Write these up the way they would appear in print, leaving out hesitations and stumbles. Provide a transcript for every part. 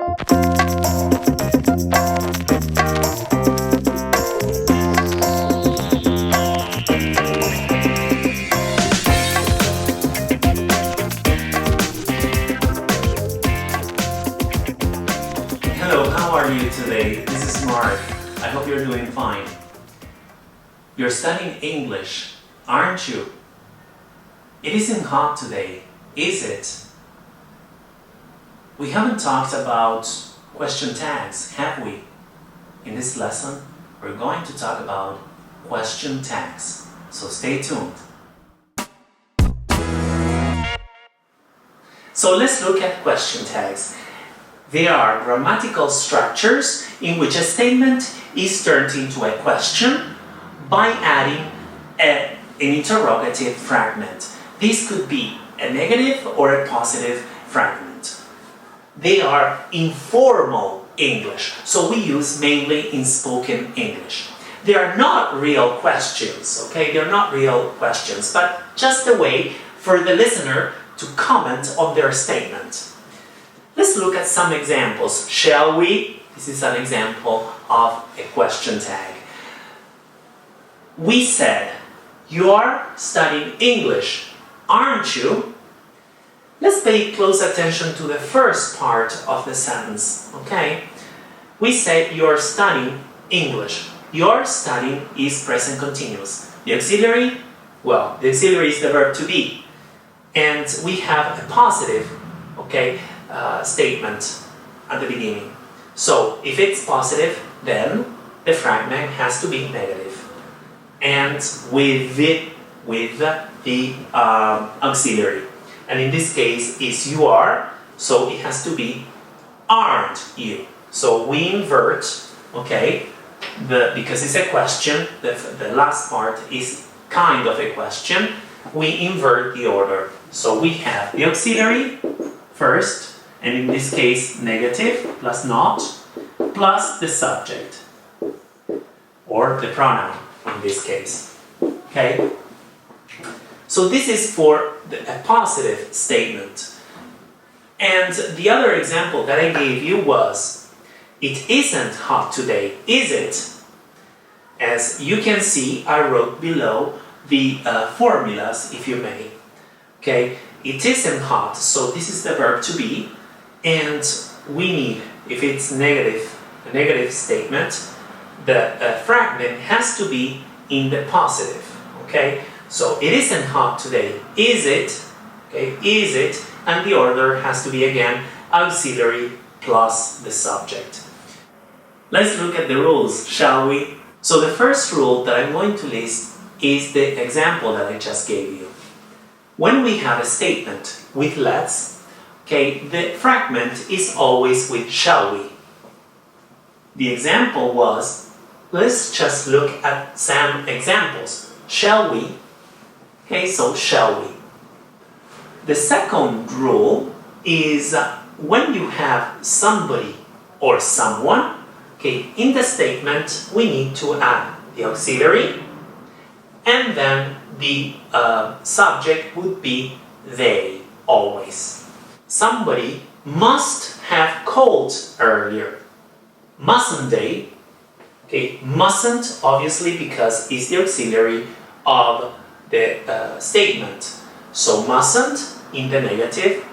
Hello, how are you today? This is Marc. I hope you're doing fine. You're studying English, aren't you? It isn't hot today, is it? We haven't talked about question tags, have we? In this lesson, we're going to talk about question tags, so stay tuned. So let's look at question tags. They are grammatical structures in which a statement is turned into a question by adding an interrogative fragment. This could be a negative or a positive fragment. They are informal English, so we use mainly in spoken English. They are not real questions, okay? They're not real questions, but just a way for the listener to comment on their statement. Let's look at some examples, shall we? This is an example of a question tag. We said, you are studying English, aren't you? Let's pay close attention to the first part of the sentence, okay? We said you're studying English. You're studying is present continuous. The auxiliary? Well, the auxiliary is the verb to be. And we have a positive, okay, statement at the beginning. So if it's positive, then the fragment has to be negative. And with the auxiliary. And in this case, is you are, so it has to be aren't you. So we invert, okay, because it's a question, the last part is kind of a question, we invert the order. So we have the auxiliary first, and in this case negative plus not, plus the subject, or the pronoun in this case. Okay? So this is for a positive statement. And the other example that I gave you was, it isn't hot today, is it? As you can see, I wrote below the formulas, if you may. Okay? It isn't hot, so this is the verb to be. And we need, if it's negative, a negative statement, the fragment has to be in the positive, okay? So it isn't hot today, is it? Okay, is it? And the order has to be again auxiliary plus the subject. Let's look at the rules, shall we? So the first rule that I'm going to list is the example that I just gave you. When we have a statement with let's, okay, the fragment is always with shall we. The example was, let's just look at some examples. Shall we? Okay, so shall we. The second rule is when you have somebody or someone, okay, in the statement we need to add the auxiliary, and then the subject would be they, always. Somebody must have called earlier. Mustn't they? Okay, mustn't, obviously, because it's the auxiliary of the statement. So mustn't in the negative,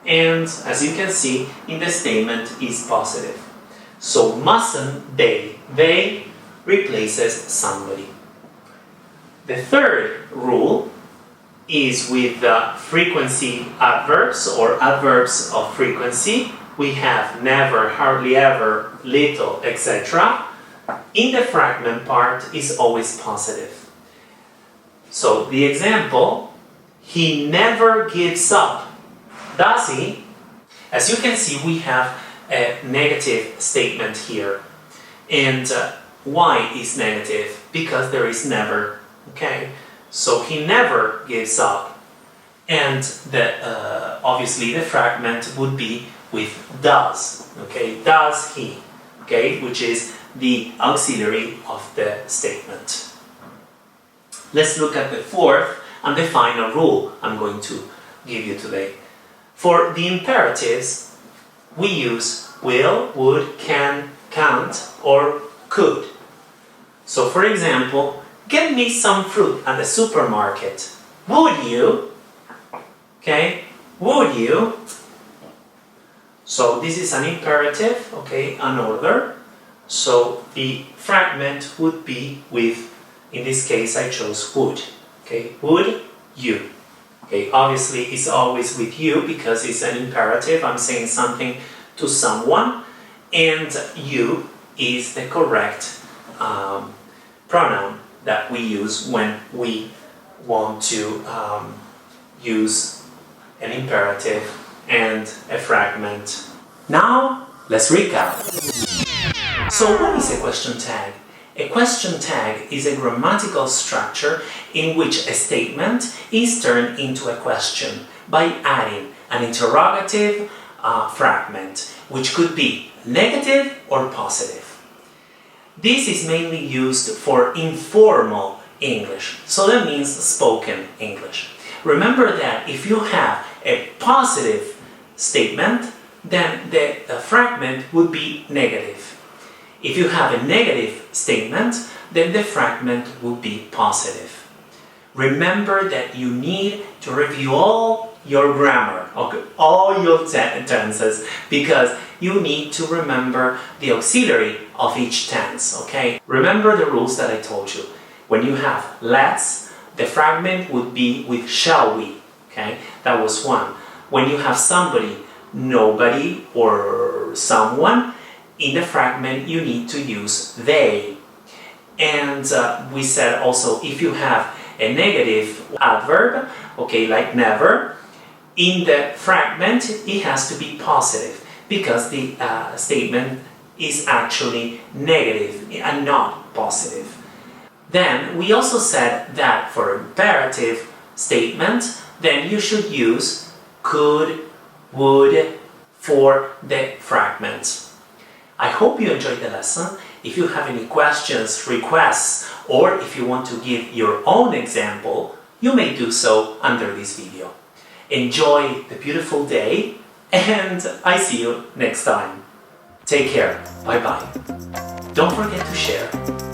and as you can see, in the statement is positive. So mustn't they? They replaces somebody. The third rule is with frequency adverbs or adverbs of frequency. We have never, hardly ever, little, etc. In the fragment part is always positive. So the example, he never gives up, does he? As you can see, we have a negative statement here. And why is negative? Because there is never, okay? So he never gives up. And obviously the fragment would be with does, okay? Does he, okay? Which is the auxiliary of the statement. Let's look at the fourth and the final rule I'm going to give you today. For the imperatives, we use will, would, can, can't, or could. So for example, get me some fruit at the supermarket. Would you? Okay, would you? So this is an imperative, okay, an order. So the fragment would be with, in this case I chose would. Okay, would you? Okay, obviously it's always with you because it's an imperative. I'm saying something to someone, and you is the correct pronoun that we use when we want to use an imperative and a fragment. Now, let's recap. So what is a question tag? A question tag is a grammatical structure in which a statement is turned into a question by adding an interrogative fragment, which could be negative or positive. This is mainly used for informal English, so that means spoken English. Remember that if you have a positive statement, then the fragment would be negative. If you have a negative statement, then the fragment would be positive. Remember that you need to review all your grammar, okay, all your tenses, because you need to remember the auxiliary of each tense, okay? Remember the rules that I told you. When you have let's, the fragment would be with shall we, okay? That was one. When you have somebody, nobody, or someone, in the fragment you need to use they. And we said also if you have a negative adverb, okay, like never, in the fragment it has to be positive because the statement is actually negative and not positive. Then we also said that for imperative statement, then you should use could, would for the fragment. I hope you enjoyed the lesson. If you have any questions, requests, or if you want to give your own example, you may do so under this video. Enjoy the beautiful day, and I see you next time. Take care. Bye-bye. Don't forget to share.